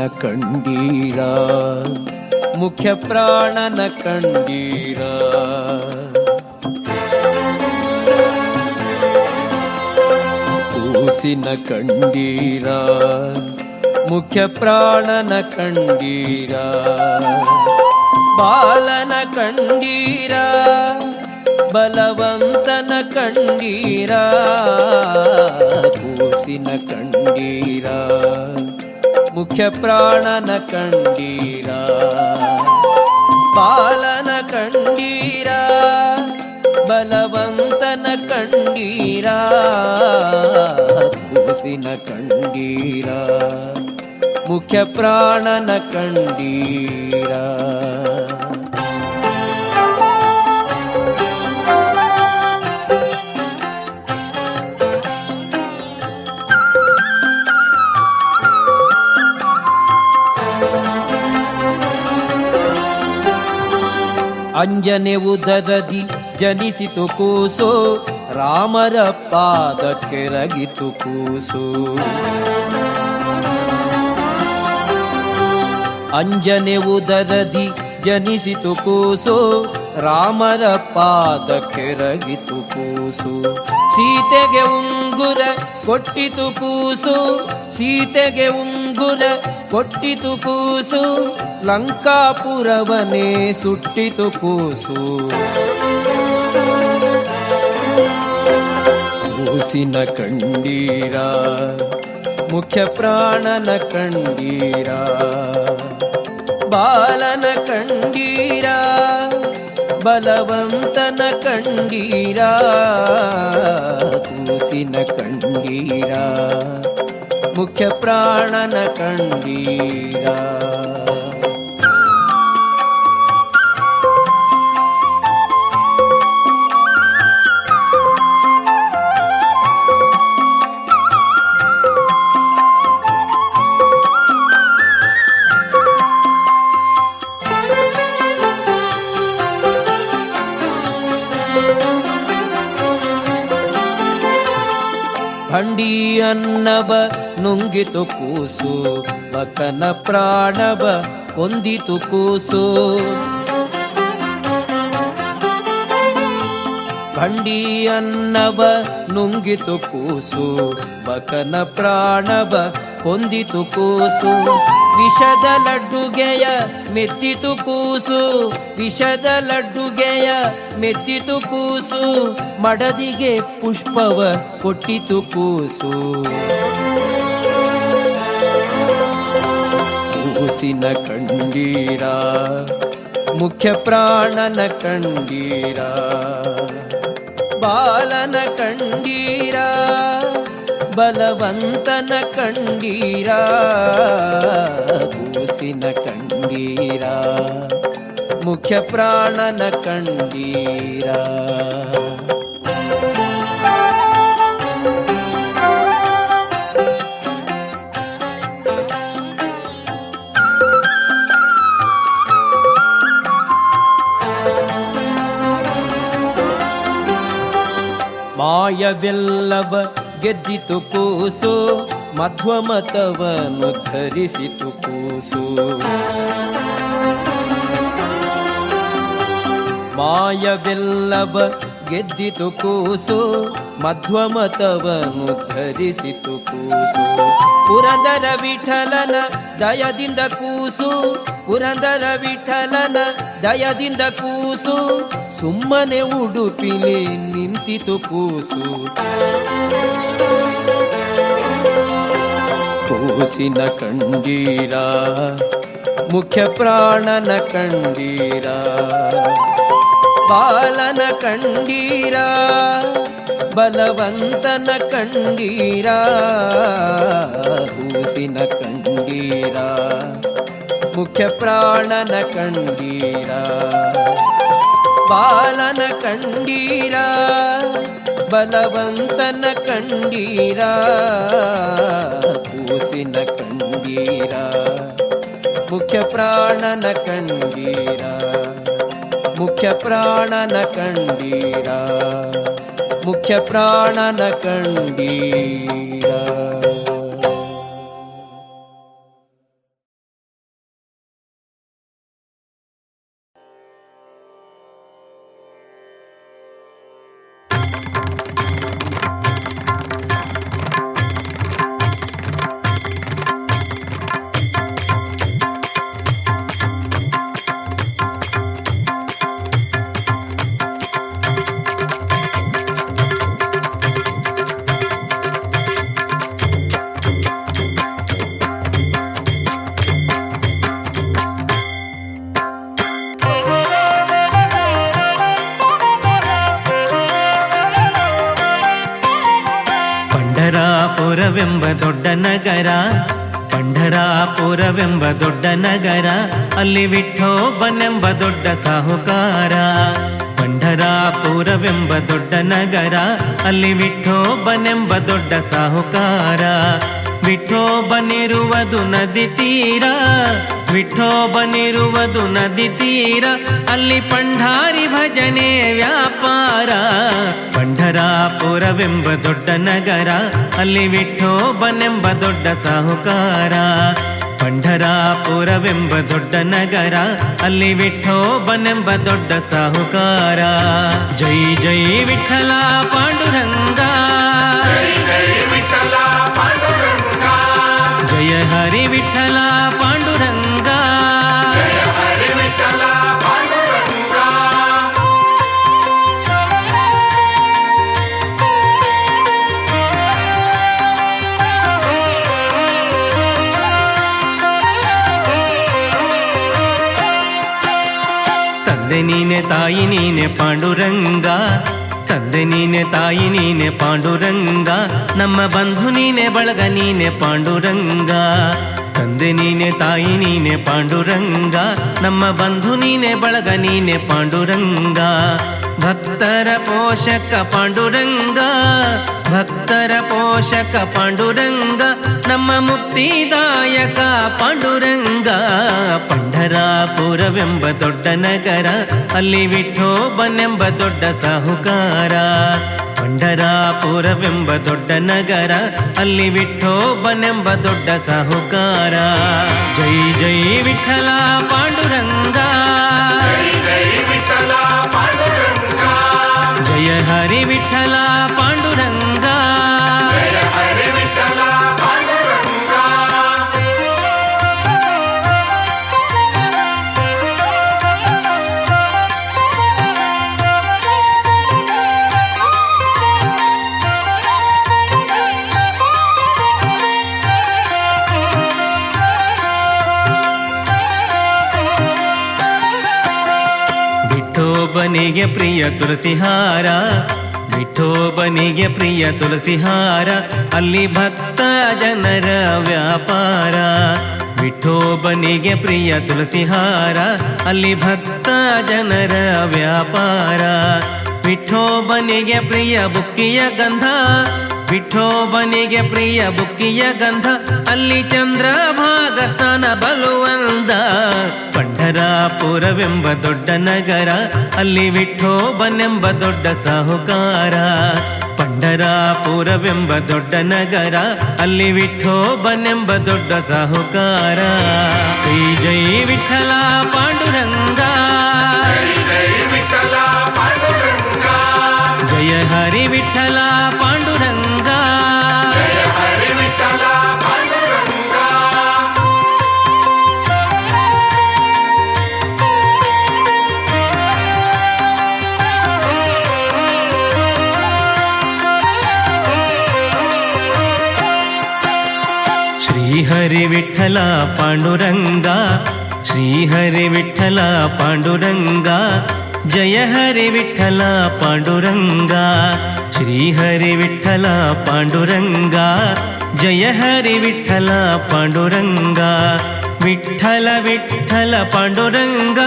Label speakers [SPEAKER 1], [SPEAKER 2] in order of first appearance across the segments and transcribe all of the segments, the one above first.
[SPEAKER 1] ಕಂಡೀರ, ಮುಖ್ಯ ಪ್ರಾಣನ ಕಂಡೀರ. ಕೂಸಿನ ಕಂಡೀರ, ಮುಖ್ಯ ಪ್ರಾಣನ ಕಂಡೀರ. ಬಾಲನ ಕಂಡೀರ, ಬಲವಂತನ ಕಂಡೀರ. ಕೂಸಿನ ಕಂಡೀರ, ಮುಖ್ಯ ಪ್ರಾಣನ ಕಂಡೀರ. ಬಾಲನ ಕಂಡೀರ, ಬಲವಂತನ ಕಂಡೀರ. ಕೂಸಿನ ಕಂಡೀರ, ಮುಖ್ಯ ಪ್ರಾಣನ ಕಂಡೀರ. ಅಂಜನೆ ಉದರದಿ ಜನಿಸಿತು ಕೂಸು, ರಾಮರ ಪಾದಕ್ಕೆರಗಿತು ಕೂಸು. ಅಂಜನೆ ಉದರದಿ ಜನಿಸಿತು ಕೂಸು, ರಾಮರ ಪಾದಕ್ಕೆರಗಿತು ಕೂಸು. ಸೀತೆಗೆ ಉಂಗುರ ಕೊಟ್ಟಿತು ಕೂಸು, ಸೀತೆಗೆ ಉಂಗುರ ಕೊಟ್ಟಿತು ಕೂಸು. ಲಂಕಾಪುರವನೇ ಸುಟ್ಟಿತು ಕೂಸು. ಕೂಸಿನ ಕಂಡೀರ, ಮುಖ್ಯ ಪ್ರಾಣನ ಕಂಡೀರ. ಬಾಲನ ಕಂಡೀರ, ಬಲವಂತನ ಕಂಡೀರ. ಕೂಸಿನ ಕಂಡೀರ, ಮುಖ್ಯ ಪ್ರಾಣನ ಕಂಡೀರ. ಹಂಡಿ ಅನ್ನವ ನುಂಗಿತು ಕೂಸು, ಬಕನ ಪ್ರಾಣವ ಕೊಂದಿತು ಕೂಸು. ಹಂಡಿ ಅನ್ನವ ನುಂಗಿತು ಕೂಸು, ಬಕನ ಪ್ರಾಣವ ಕೊಂದಿತು ಕೂಸು. ವಿಷದ ಲಡ್ಡುಗೆಯ ಮೆತ್ತಿತು ಕೂಸು, ವಿಷದ ಲಡ್ಡುಗೆಯ ಮೆತ್ತಿತು ಕೂಸು. ಮಡದಿಗೆ ಪುಷ್ಪವ ಕೊಟ್ಟಿತು ಕೂಸು. ಕೂಸಿನ ಕಂಡೀರ, ಮುಖ್ಯ ಪ್ರಾಣನ ಕಂಡೀರ. ಬಾಲನ ಕಂಡೀರ, ಬಲವಂತನ ಕಂಡೀರ. ಕೂಸಿನ ಕಂಡೀರ, ಮುಖ್ಯ ಪ್ರಾಣನ ಕಂಡೀರ. ಮಾಯವೆಲ್ಲವ ಗೆದ್ದಿತು ಕೂಸು, ಮಧ್ವಮತವನ್ನು ಧರಿಸಿತು ಕೂಸು. ಮಾಯವೆಲ್ಲವ ಗೆದ್ದಿತು ಕೂಸು, ಮಧ್ವಮತವನ್ನು ಧರಿಸಿತು ಕೂಸು. ಪುರಂದರ ವಿಠಲನ ದಯದಿಂದ ಕೂಸು, ಪುರಂದರ ವಿಠಲನ ದಯದಿಂದ ಕೂಸು. ಸುಮ್ಮನೆ ಉಡುಪಿಲಿ ನಿಂತಿತು ಕೂಸು. ಕೂಸಿನ ಕಂಡೀರ, ಮುಖ್ಯ ಪ್ರಾಣನ ಕಂಡೀರ. ಬಾಲನ ಕಂಡೀರ, ಬಲವಂತನ ಕಂಡೀರ. ಕೂಸಿನ ಕಂಡೀರ, ಮುಖ್ಯ ಪ್ರಾಣನ ಕಂಡೀರ. ಬಾಲನ ಕಂಡೀರ, ಬಲವಂತನ ಕಂಡೀರ. ಕೂಸಿನ ಕಂಡೀರ, ಮುಖ್ಯ ಪ್ರಾಣನ ಕಂಡೀರ. ಮುಖ್ಯ ಪ್ರಾಣನ ಕಂಡೀರ, ಮುಖ್ಯ ಪ್ರಾಣನ ಕಂಡೀರ. ಪಂಢರಾಪುರವೆಂಬ ದೊಡ್ಡ ನಗರ, ಪಂಢರಾಪುರವೆಂಬ ದೊಡ್ಡ ನಗರ, ಅಲ್ಲಿ ವಿಠೋಬನೆಂಬ ದೊಡ್ಡ ಸಾಹುಕಾರ. ಪಂಢರಾಪುರವೆಂಬ ದೊಡ್ಡ ನಗರ, ಅಲ್ಲಿ ವಿಠೋಬನೆಂಬ ದೊಡ್ಡ ಸಾಹುಕಾರ. ವಿಠೋಬನಿರುವುದು ನದಿ ತೀರ, ವಿಠೋಬನಿರುವುದು ನದಿ ತೀರ, ಅಲ್ಲಿ ಪಂಢಾರಿ ಭಜನೆ ವ್ಯಾಪಾರ. ಪಂಢರಾಪುರವೆಂಬ ದೊಡ್ಡ ನಗರ, ಅಲ್ಲಿ ವಿಠೋಬನೆಂಬ ದೊಡ್ಡ ಸಾಹುಕಾರ. ಪಂಢರಾಪುರವೆಂಬ ದೊಡ್ಡ ನಗರ, ಅಲ್ಲಿ ವಿಠೋಬನೆಂಬ ದೊಡ್ಡ ಸಾಹುಕಾರ. ಜೈ ಜೈ ವಿಠಲ ಪಾಂಡುರಂಗ, ಜಯ ಹರಿ ವಿಠಲ ಪಾಂಡುರಂಗ. ತಂದೆ ನೀನೆ ತಾಯಿ ನೀನೆ ಪಾಂಡುರಂಗ, ತಂದೆ ನೀನೆ ತಾಯಿ ನೀನೆ ಪಾಂಡುರಂಗ, ನಮ್ಮ ಬಂಧು ನೀನೆ ಬಳಗ ನೀನೆ ಪಾಂಡುರಂಗ. ತಂದೆ ನೀನೆ ತಾಯಿ ನೀನೆ ಪಾಂಡುರಂಗ, ನಮ್ಮ ಬಂಧು ನೀನೆ ಬಳಗ ನೀನೆ ಪಾಂಡುರಂಗ. ಭಕ್ತರ ಪೋಷಕ ಪಾಂಡುರಂಗ, ಭಕ್ತರ ಪೋಷಕ ಪಾಂಡುರಂಗ, ನಮ್ಮ ಮುಕ್ತಿದಾಯಕ ಪಾಂಡುರಂಗ. ಪಂಢರಾಪುರವೆಂಬ ದೊಡ್ಡ ನಗರ, ಅಲ್ಲಿ ವಿಠೋಬನೆಂಬ ದೊಡ್ಡ ಸಾಹುಕಾರ. ಪಂಢರಾಪುರವೆಂಬ ದೊಡ್ಡ ನಗರ, ಅಲ್ಲಿ ವಿಠೋಬನೆಂಬ ದೊಡ್ಡ ಸಾಹುಕಾರ. ಜೈ ಜೈ ವಿಠಲ ಪಾಂಡುರಂಗ, ಜಯ ಹರಿ ವಿಠಲ ಪಾಂಡುರಂಗ. ವಿಠೋಬನಿಗೆ ಪ್ರಿಯ ತುಳಸಿಹಾರ, ವಿಠೋಬನಿಗೆ ಪ್ರಿಯ ತುಳಸಿಹಾರ, ಅಲ್ಲಿ ಭಕ್ತ ಜನರ ವ್ಯಾಪಾರ. ವಿಠೋಬನಿಗೆ ಪ್ರಿಯ ತುಳಸಿಹಾರ, ಅಲ್ಲಿ ಭಕ್ತ ಜನರ ವ್ಯಾಪಾರ. ವಿಠೋಬನಿಗೆ ಪ್ರಿಯ ಬುಕ್ಕಿಯ ಗಂಧ, ವಿಠೋಬನಿಗೆ ಪ್ರಿಯ ಬುಕ್ಕಿಯ ಗಂಧ, ಅಲ್ಲಿ ಚಂದ್ರಭಾಗ ಸ್ನಾನ ಬಲುವಂದ. ಪಂಢರಾಪುರವೆಂಬ ದೊಡ್ಡ ನಗರ, ಅಲ್ಲಿ ವಿಠೋಬನೆಂಬ ದೊಡ್ಡ ಸಾಹುಕಾರ. ಪಂಢರಾಪುರವೆಂಬ ದೊಡ್ಡ ನಗರ, ಅಲ್ಲಿ ವಿಠೋಬನೆಂಬ ದೊಡ್ಡ ಸಾಹುಕಾರ. ಜೈ ಜೈ ವಿಠಲ ಪಾಂಡುರಂಗ, ಜಯ ಹರಿ ವಿಠಲ ಪಾಂಡುರಂಗ. ಶ್ರೀಹರಿ ವಿಠಲ ಪಾಂಡುರಂಗ, ಶ್ರೀಹರಿ ವಿಠಲ ಪಾಂಡುರಂಗ, ಜಯ ಹರಿ ವಿಠಲ ಪಾಂಡುರಂಗ. ಶ್ರೀಹರಿ ವಿಠಲ ಪಾಂಡುರಂಗ, ಜಯ ಹರಿ ವಿಠಲ ಪಾಂಡುರಂಗ. ವಿಠಲ ವಿಠಲ ಪಾಂಡುರಂಗ,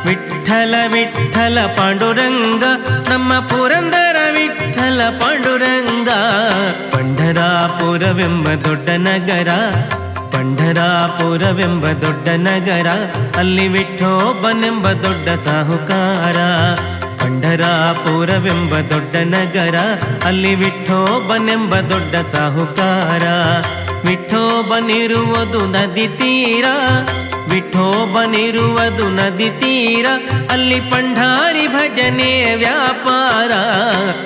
[SPEAKER 1] ವಿಠಲ ವಿಠಲ ಪಾಂಡುರಂಗ, ನಮ್ಮ ಪುರಂದರ ವಿಠಲ ಪಾಂಡುರಂಗ. ಪಂಢರಾಪುರವೆಂಬ ದೊಡ್ಡ ನಗರ, ಪಂಢರಾಪುರವೆಂಬ ದೊಡ್ಡ ನಗರ, ಅಲ್ಲಿ ವಿಠೋಬನೆಂಬ ದೊಡ್ಡ ಸಾಹುಕಾರ. ಪಂಢರಾಪುರವೆಂಬ ದೊಡ್ಡ ನಗರ, ಅಲ್ಲಿ ವಿಠೋಬನೆಂಬ ದೊಡ್ಡ ಸಾಹುಕಾರ. ವಿಠೋಬನಿರುವುದು ನದಿ ತೀರ, ವಿಠೋಬನಿರುವುದು ನದಿ ತೀರ, ಅಲ್ಲಿ ಪಂಢಾರಿ ಭಜನೆ ವ್ಯಾಪಾರ.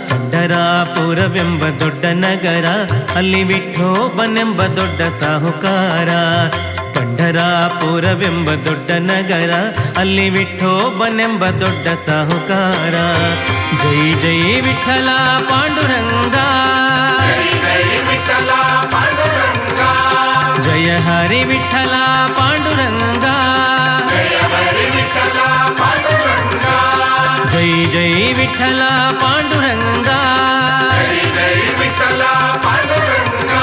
[SPEAKER 1] ಪಂಢರಾಪುರವೆಂಬ ದೊಡ್ಡ ನಗರ, ಅಲ್ಲಿ ವಿಠೋಬನೆಂಬ ದೊಡ್ಡ ಸಾಹುಕಾರ. ಪಂಢರಾಪುರವೆಂಬ ದೊಡ್ಡ ನಗರ, ಅಲ್ಲಿ ವಿಠೋಬನೆಂಬ ದೊಡ್ಡ ಸಾಹುಕಾರ. ಜೈ ಜೈ ವಿಠಲ ಪಾಂಡುರಂಗ, ಜಯ ಹರಿ ವಿಠಲ ಪಾಂಡುರಂಗ. ಜೈ ಜೈ ವಿಠಲ ಪಾಂಡುರಂಗ,
[SPEAKER 2] ಜೈ ಜೈ ವಿಠಲ ಪಾಂಡುರಂಗ.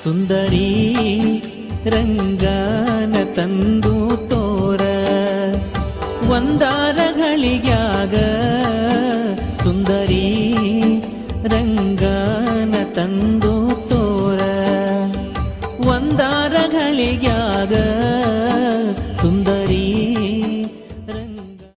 [SPEAKER 2] ಸುಂದರಿ ರಂಗನ ತಂದು ತೋರ ಒಂದಾರ